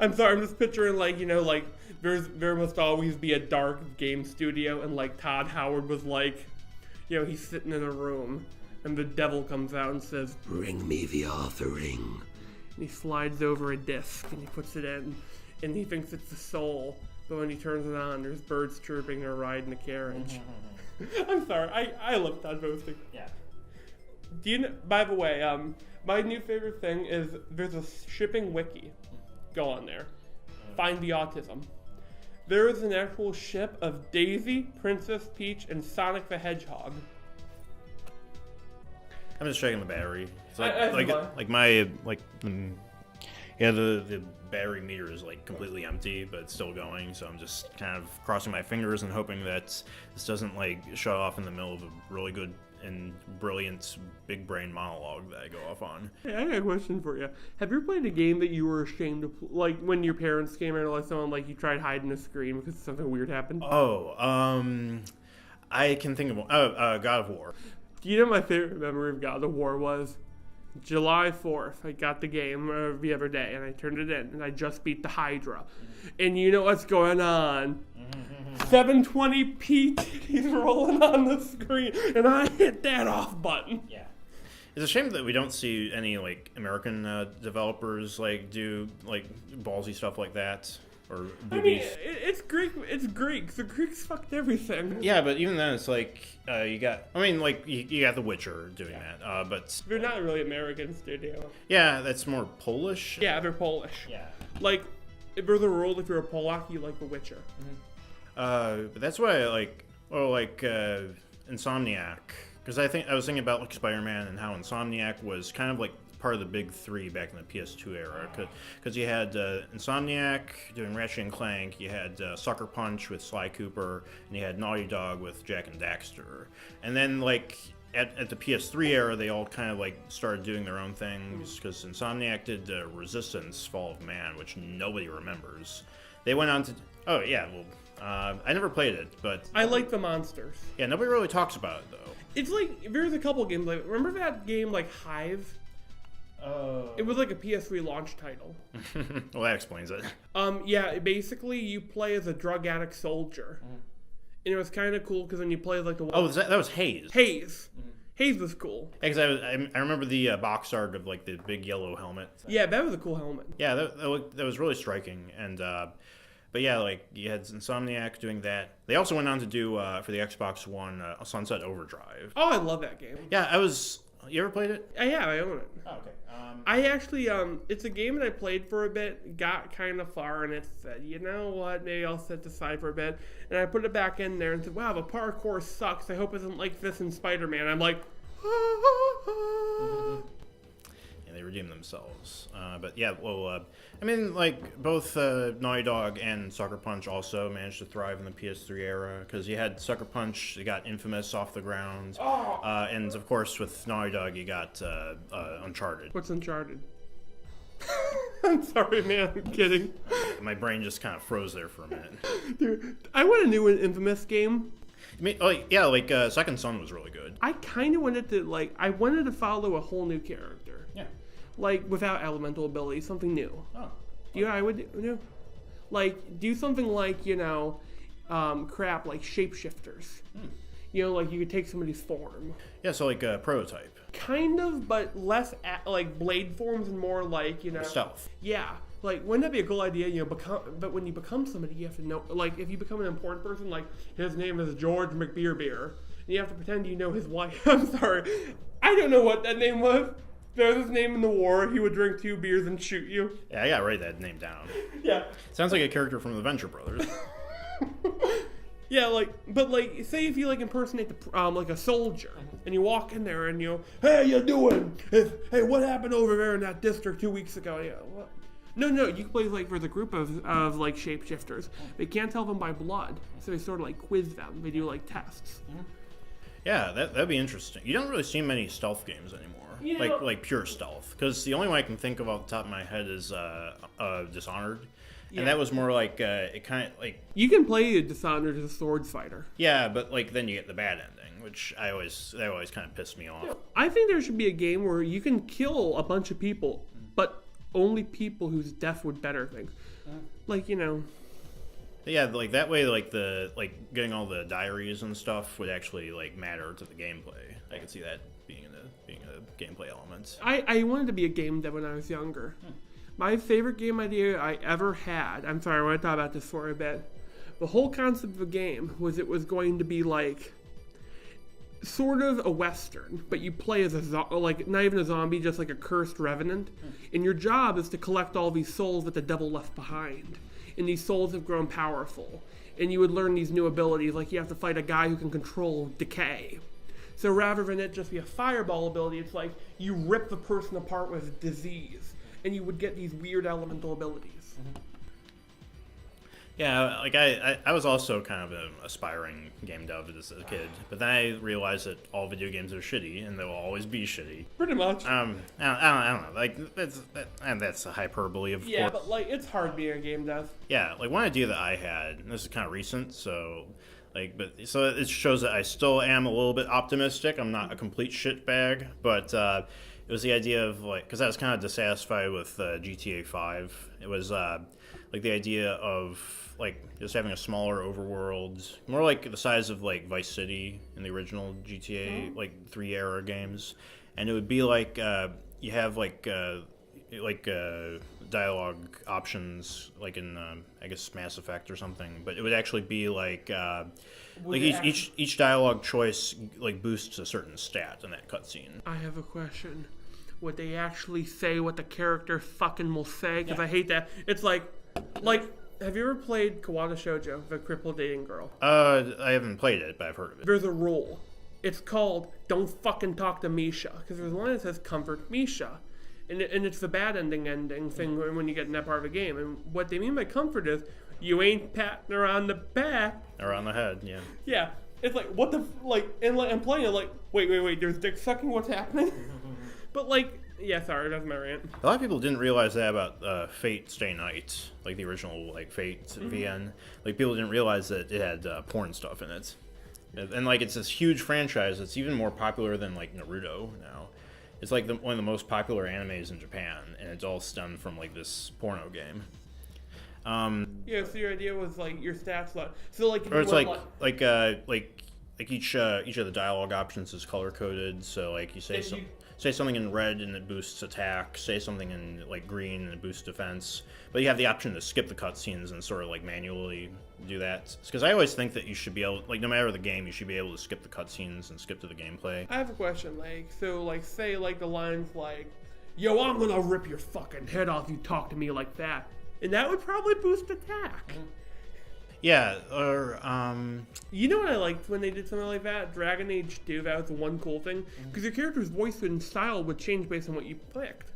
I'm sorry, I'm just picturing, like, you know, like, there must always be a dark game studio, and, like, Todd Howard was like, you know, he's sitting in a room, and the devil comes out and says, "Bring me the offering." And he slides over a disc, and he puts it in, and he thinks it's the soul. But when he turns it on, there's birds chirping or riding a carriage. I'm sorry, I love Todd Posting. Yeah. Do you know, by the way, my new favorite thing is there's a shipping wiki. Go on there. Find the autism. There is an actual ship of Daisy, Princess Peach, and Sonic the Hedgehog. I'm just checking the battery. It's the battery meter is like completely empty, but it's still going. So I'm just kind of crossing my fingers and hoping that this doesn't like shut off in the middle of a really good and brilliant big brain monologue that I go off on. Hey, I got a question for you. Have you ever played a game that you were ashamed to like when your parents came in or someone like you tried hiding a screen because something weird happened? I can think of God of War. Do you know my favorite memory of God of War was? July 4th, I got the game the other day, and I turned it in, and I just beat the Hydra. And you know what's going on? 720p titties rolling on the screen, and I hit that off button. Yeah. It's a shame that we don't see any, like, American developers, like, do, like, ballsy stuff like that. Or boobies. I mean, it's Greek. It's Greeks. The Greeks fucked everything. Yeah, but even then, it's like you got. I mean, like you got The Witcher doing that, but they're not really American studio. Yeah, that's more Polish. Yeah, they're Polish. Yeah, like if there's a rule, if you're a Polak, you like The Witcher. But that's why I like. Well, like Insomniac, because I was thinking about like Spider-Man and how Insomniac was kind of like part of the big three back in the PS2 era, because you had Insomniac doing Ratchet and Clank, you had Sucker Punch with Sly Cooper, and you had Naughty Dog with Jak and Daxter. And then like at the PS3 era, they all kind of like started doing their own things, because Insomniac did Resistance: Fall of Man, which nobody remembers. They went on to I never played it, but I like the monsters. Yeah, nobody really talks about it though. It's like there's a couple games like remember that game like Hive? It was like a PS3 launch title. Well, that explains it. Yeah, basically you play as a drug addict soldier. And it was kind of cool because then you play like the... Oh, that was Haze. Haze. Haze was cool. Yeah, because I remember the box art of like the big yellow helmet. Yeah, that was a cool helmet. Yeah, that was really striking. And but yeah, like you had Insomniac doing that. They also went on to do for the Xbox One Sunset Overdrive. Oh, I love that game. Yeah, you ever played it? Yeah, I own it. Oh, okay. I actually, it's a game that I played for a bit, got kind of far, and it said, you know what, maybe I'll set aside for a bit. And I put it back in there and said, wow, the parkour sucks. I hope it isn't like this in Spider-Man. I'm like, Yeah, they redeemed themselves. But yeah, well, I mean, like, both Naughty Dog and Sucker Punch also managed to thrive in the PS3 era, because you had Sucker Punch, you got Infamous off the ground, and of course with Naughty Dog you got Uncharted. What's Uncharted? I'm sorry, man, I'm kidding. My brain just kind of froze there for a minute. Dude, I want a new Infamous game. I mean, like, yeah, like Second Son was really good. I kind of wanted to, I wanted to follow a whole new character. Yeah. Like, without elemental abilities, something new. Oh. You know, I would do. Like, do something like, crap, like shapeshifters. You know, like you could take somebody's form. Yeah, so like a prototype. Kind of, but less like blade forms and more like, stealth. Yeah. Like, wouldn't that be a cool idea, but when you become somebody, you have to know, like, if you become an important person, like, his name is George McBeerbeer, and you have to pretend you know his wife. I'm sorry. I don't know what that name was. There's his name in the war. He would drink 2 beers and shoot you. Yeah, I gotta write that name down. Yeah. Sounds like a character from the Venture Brothers. Yeah, say if you, impersonate a soldier, and you walk in there and hey, you doing? Hey, what happened over there in that district 2 weeks ago? Yeah, what? No, you can play, for the group of shapeshifters. They can't tell them by blood, so they sort of, quiz them. They do, tests. Yeah, that'd be interesting. You don't really see many stealth games anymore, like pure stealth. Because the only one I can think of off the top of my head is Dishonored. Yeah. And that was more like, it kind of, You can play a Dishonored as a sword fighter. Yeah, but, then you get the bad ending, which that always kind of pissed me off. Yeah. I think there should be a game where you can kill a bunch of people, but only people whose death would better things. Yeah, that way, getting all the diaries and stuff would actually, matter to the gameplay. I could see that being a gameplay element. I wanted to be a game dev when I was younger. My favorite game idea I ever had, I'm sorry, I want to talk about this for a bit, The whole concept of the game was it was going to be like sort of a Western, but you play as like not even a zombie, just like a cursed revenant. And your job is to collect all these souls that the devil left behind. And these souls have grown powerful. And you would learn these new abilities, like you have to fight a guy who can control decay. So rather than it just be a fireball ability, it's like you rip the person apart with disease. And you would get these weird elemental abilities. Yeah, like I was also kind of an aspiring game dev as a kid, but then I realized that all video games are shitty and they will always be shitty. Pretty much. I don't know. Like that's a hyperbole, of Yeah, course. but like it's hard being a game dev. Yeah, like one idea that I had, and this is kind of recent, so so it shows that I still am a little bit optimistic. I'm not a complete shitbag, but it was the idea of like, because I was kind of dissatisfied with GTA 5. It was like the idea of like just having a smaller overworld, more like the size of like Vice City in the original GTA like 3 era games, and it would be like you have like dialogue options like in I guess Mass Effect or something, but it would actually be like each dialogue choice like boosts a certain stat in that cutscene. I have a question. Would they actually say what the character fucking will say? Because I hate that. It's like, have you ever played Kawada Shoujo, the crippled dating girl? I haven't played it, but I've heard of it. There's a rule. It's called "Don't fucking talk to Misha," because there's one that says "Comfort Misha," and it's the bad ending thing when you get in that part of the game. And what they mean by comfort is you ain't patting her on the back or on the head. Yeah. Yeah. It's like what the and I'm playing it like wait. There's dick sucking. What's happening? But like. Yeah, sorry, that's my rant. A lot of people didn't realize that about Fate Stay Night, like the original like Fate VN. Like people didn't realize that it had porn stuff in it, and like it's this huge franchise that's even more popular than like Naruto now. It's like one of the most popular animes in Japan, and it's all stemmed from like this porno game. Yeah, so your idea was like your stats, so like. Or it's like each of the dialogue options is color coded, so like you say say something in red and it boosts attack, say something in like green and it boosts defense, but you have the option to skip the cutscenes and sort of like manually do that. Because I always think that you should be able, like no matter the game, you should be able to skip the cutscenes and skip to the gameplay. I have a question, say like the lines like, "Yo, I'm gonna rip your fucking head off, you talk to me like that," and that would probably boost attack. Yeah, or you know what I liked when they did something like that? Dragon Age 2, that was the one cool thing. Because your character's voice and style would change based on what you picked.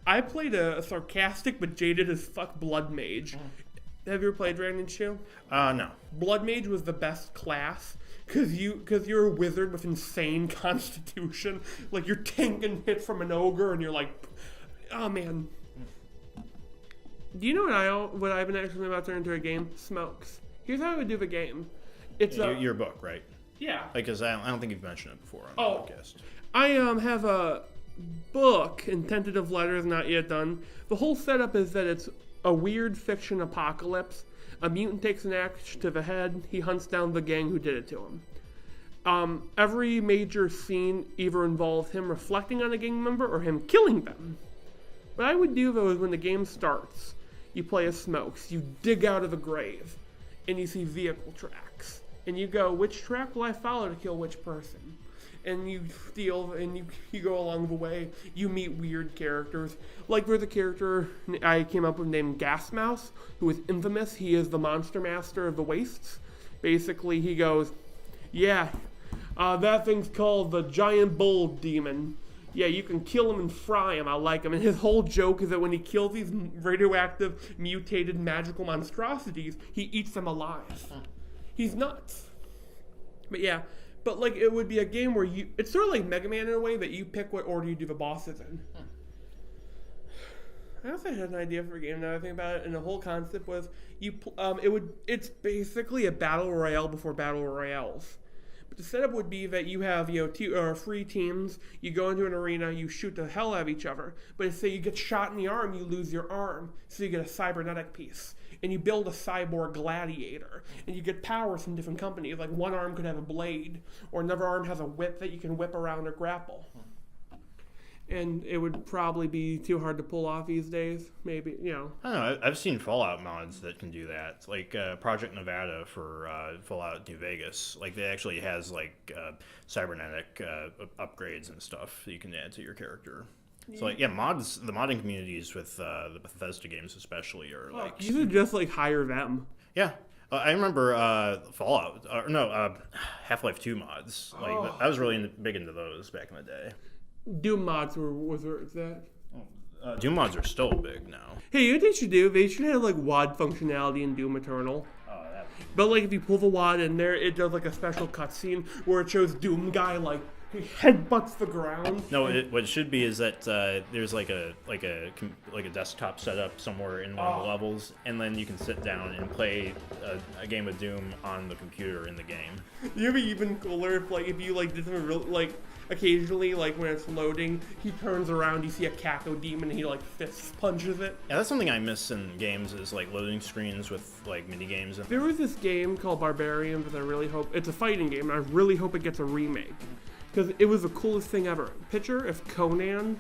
I played a sarcastic but jaded as fuck Blood Mage. Have you ever played Dragon Age 2? No. Blood Mage was the best class. Because you're a wizard with insane constitution. Like, you're tanking hits from an ogre and you're like, oh man. Do you know what I've been actually about to turn into a game? Smokes. Here's how I would do the game. It's your book, right? Yeah. Because I don't think you've mentioned it before on the podcast. I have a book and tentative letters not yet done. The whole setup is that it's a weird fiction apocalypse. A mutant takes an axe to the head. He hunts down the gang who did it to him. Every major scene either involves him reflecting on a gang member or him killing them. What I would do, though, is when the game starts, you play as Smokes. You dig out of the grave, and you see vehicle tracks. And you go, which track will I follow to kill which person? And you steal, and you go along the way. You meet weird characters. Like there's a character I came up with named Gas Mouse, who is infamous. He is the monster master of the wastes. Basically, he goes, yeah, that thing's called the giant bull demon. Yeah, you can kill him and fry him. I like him. And his whole joke is that when he kills these radioactive, mutated, magical monstrosities, he eats them alive. He's nuts. But yeah, like it would be a game where it's sort of like Mega Man in a way that you pick what order you do the bosses in. I also had an idea for a game now I think about it, and the whole concept was it's basically a battle royale before battle royales. But the setup would be that you have three teams. You go into an arena, you shoot the hell out of each other. But if say you get shot in the arm, you lose your arm, so you get a cybernetic piece. And you build a cyborg gladiator, and you get powers from different companies. Like one arm could have a blade, or another arm has a whip that you can whip around or grapple. and it would probably be too hard to pull off these days. Maybe, I don't know. I've seen Fallout mods that can do that. Like Project Nevada for Fallout New Vegas. Like, it actually has like cybernetic upgrades and stuff that you can add to your character. So like, mods. The modding communities with the Bethesda games especially are like you should just like hire them. Yeah. I remember Fallout, Half-Life 2 mods. Like, I was really big into those back in the day. Doom mods was where it's at. Doom mods are still big now. Hey, you know what they should do? They should have like WAD functionality in Doom Eternal. But like if you pull the WAD in there, it does like a special cutscene where it shows Doom guy like he headbutts the ground. No, what it should be is that there's like a desktop setup somewhere in one of the levels, and then you can sit down and play a game of Doom on the computer in the game. It'd be even cooler if you like did something real like. Occasionally, like when it's loading, he turns around, you see a Caco demon, and he like fist punches it. Yeah, that's something I miss in games is like loading screens with like mini games. There was this game called Barbarian that I really hope it's a fighting game, and I really hope it gets a remake because it was the coolest thing ever. Picture if Conan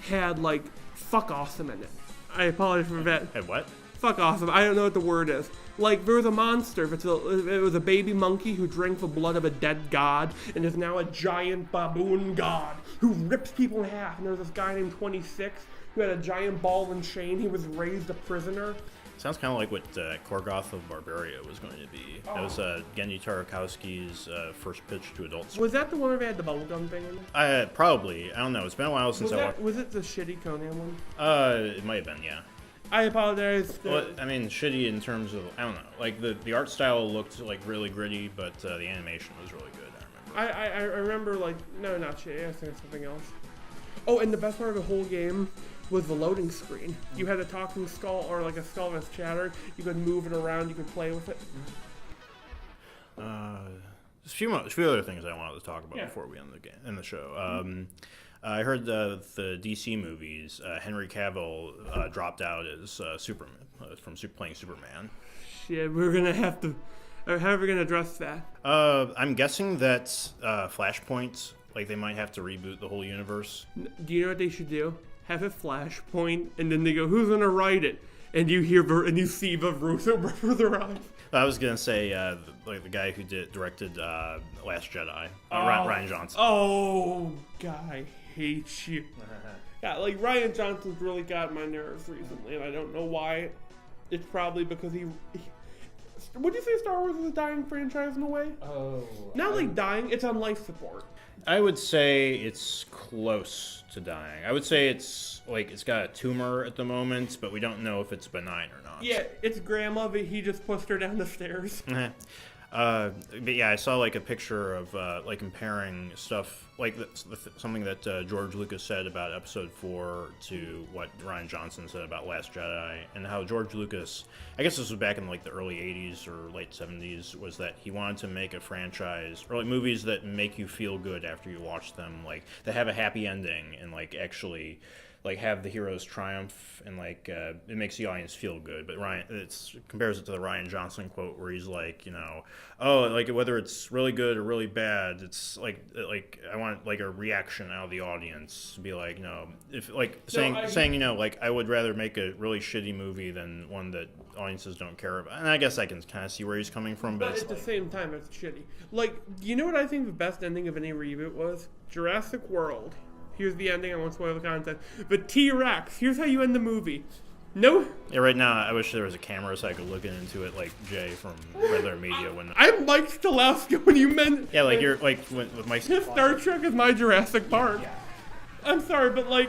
had like fuck awesome in it. I apologize for that. Had what? Fuck awesome. I don't know what the word is. Like, there was a monster. It was a baby monkey who drank the blood of a dead god and is now a giant baboon god who rips people in half. And there was this guy named 26 who had a giant ball and chain. He was raised a prisoner. Sounds kind of like what Korgoth of Barbaria was going to be. That was Genji Tartakovsky's first pitch to adults. Was that the one where they had the bubblegum thing in it? Probably. I don't know. It's been a while since I watched. Was it the shitty Conan one? It might have been, yeah. I apologize. Well, I mean, shitty in terms of, I don't know. Like, the art style looked, like, really gritty, but the animation was really good, I remember. I remember, like, no, not shitty. I think it's something else. Oh, and the best part of the whole game was the loading screen. You had a talking skull, or, like, a skull that's chattered. You could move it around. You could play with it. There's a few other things I wanted to talk about before we end the show. I heard the DC movies, Henry Cavill dropped out as Superman from playing Superman. Shit, we're gonna have to. How are we gonna address that? I'm guessing that Flashpoint, like they might have to reboot the whole universe. Do you know what they should do? Have a Flashpoint, and then they go, "Who's gonna write it?" And you hear and you see the Russo before their eyes. I was gonna say like the guy who directed Last Jedi, Rian Johnson. Oh, guy. Hate you. Yeah, like Rian Johnson's really got my nerves recently, and I don't know why. It's probably because he would you say Star Wars is a dying franchise in a way? Not like dying, it's on life support. I would say it's close to dying. I would say it's got a tumor at the moment, but we don't know if it's benign or not. Yeah, it's grandma, but he just pushed her down the stairs. But yeah, I saw like a picture of like comparing stuff like something that George Lucas said about Episode 4 to what Rian Johnson said about Last Jedi, and how George Lucas, I guess this was back in like the early 80s or late 70s, was that he wanted to make a franchise or like movies that make you feel good after you watch them, like that have a happy ending and like actually like have the heroes triumph and like it makes the audience feel good. But compares it to the Rian Johnson quote where he's like, like whether it's really good or really bad, it's like I want like a reaction out of the audience to be like, if like saying like I would rather make a really shitty movie than one that audiences don't care about. And I guess I can kind of see where he's coming from, but at the same time it's shitty. Like, you know what I think the best ending of any reboot was? Jurassic World. Here's the ending. I won't spoil the content. But T-Rex. Here's how you end the movie. No. Yeah, right now I wish there was a camera so I could look into it like Jay from Regular Media. I'm Mike Stalowski when you meant. Yeah, like you're like with Mike. Star Trek is my Jurassic Park. Yeah. I'm sorry, but like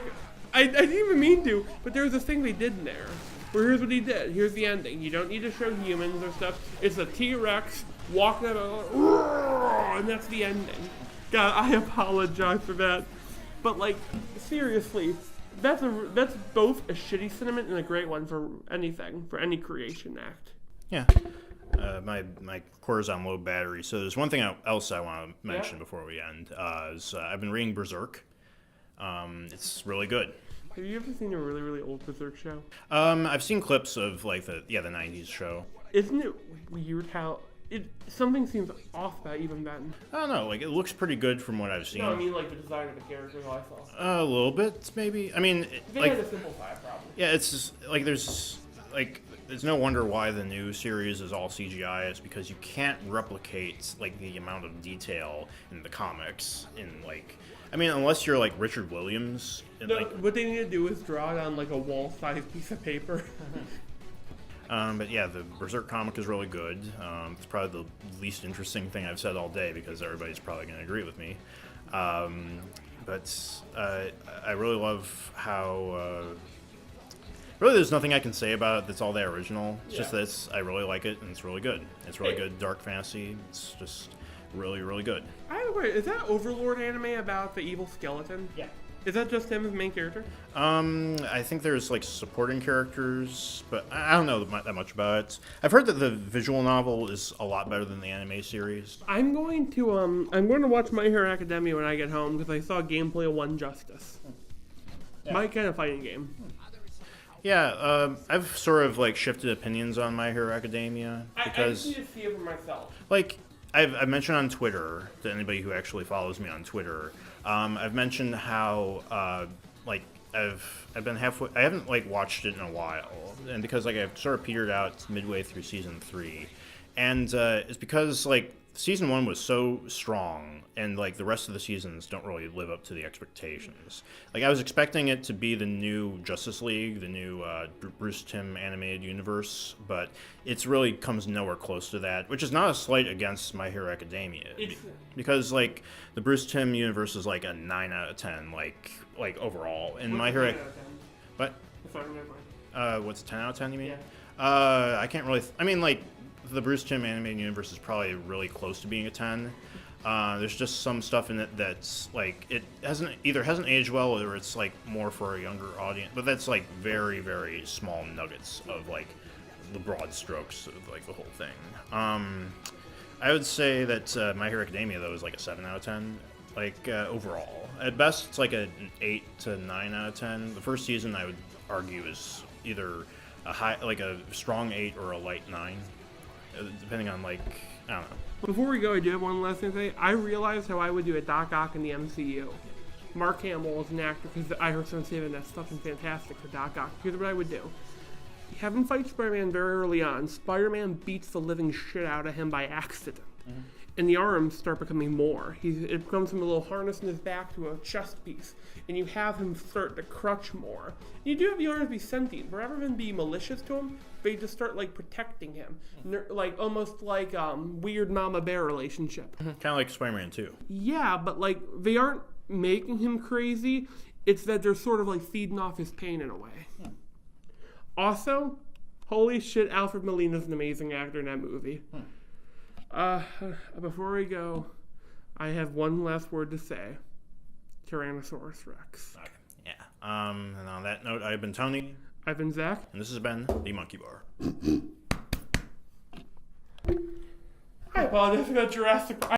I didn't even mean to. But there was this thing they did in there. Where here's what he did. Here's the ending. You don't need to show humans or stuff. It's a T-Rex walking out, and that's the ending. God, I apologize for that. But like, seriously, that's both a shitty sentiment and a great one for anything, for any creation act. Yeah. My core's on low battery, so there's one thing else I want to mention before we end. I've been reading Berserk. It's really good. Have you ever seen a really, really old Berserk show? I've seen clips of like the 90s show. Isn't it weird how something seems off about even then. I don't know. Like, it looks pretty good from what I've seen. No, I mean like the design of the characters. I saw. A little bit, maybe. I mean, They had to simplify it, probably. yeah, it's just, like there's no wonder why the new series is all CGI. Is because you can't replicate like the amount of detail in the comics I mean, unless you're like Richard Williams. And, No, what they need to do is draw it on like a wall-sized piece of paper. But yeah, the Berserk comic is really good. It's probably the least interesting thing I've said all day because everybody's probably going to agree with me. But I really love how. Really, there's nothing I can say about it that's all that original. It's just that I really like it and it's really good. It's really good dark fantasy. It's just really, really good. I have a question. Is that Overlord anime about the evil skeleton? Yeah. Is that just him as main character? I think there's like supporting characters, but I don't know that much about it. I've heard that the visual novel is a lot better than the anime series. I'm going to watch My Hero Academia when I get home because I saw gameplay of One Justice. My kind of fighting game. Yeah, I've sort of like shifted opinions on My Hero Academia because I need to see it for myself. like I've mentioned on Twitter to anybody who actually follows me on Twitter. I've mentioned how like I've been halfway. I haven't like watched it in a while, and because like I've sort of petered out midway through season 3, and it's because like season 1 was so strong, and like the rest of the seasons don't really live up to the expectations. Like I was expecting it to be the new Justice League, the new Bruce Timm animated universe, but it's really comes nowhere close to that. Which is not a slight against My Hero Academia, because like the Bruce Timm universe is like a 9 out of 10, like overall. And My Hero, but what's 10 out of 10? You mean? Yeah. I can't really. I mean like. The Bruce Timm animated universe is probably really close to being a 10. There's just some stuff in it that's like it hasn't aged well, or it's like more for a younger audience. But that's like very, very small nuggets of like the broad strokes of like the whole thing. I would say that My Hero Academia though is like a 7 out of 10. Like overall, at best it's like an 8 to 9 out of 10. The first season I would argue is either a strong 8 or a light 9. Depending on like, I don't know. Before we go, I do have one last thing to say. I realized how I would do a Doc Ock in the MCU. Mark Hamill is an actor, because I heard someone say that stuff is fantastic for Doc Ock. Here's what I would do. Have him fight Spider-Man very early on. Spider-Man beats the living shit out of him by accident. Mm-hmm. And the arms start becoming more. It becomes from a little harness in his back to a chest piece. And you have him start to crutch more. You do have the arms be sentient. Rather than be malicious to him, they just start like protecting him. Like almost like weird mama bear relationship. Kind of like Spider-Man 2. Yeah, but like they aren't making him crazy. It's that they're sort of like feeding off his pain in a way. Yeah. Also, holy shit, Alfred Molina's an amazing actor in that movie. Before we go, I have one last word to say. Tyrannosaurus Rex. Okay. Yeah. And on that note, I've been Tony. I've been Zach. And this has been The Monkey Bar. I apologize for that Jurassic.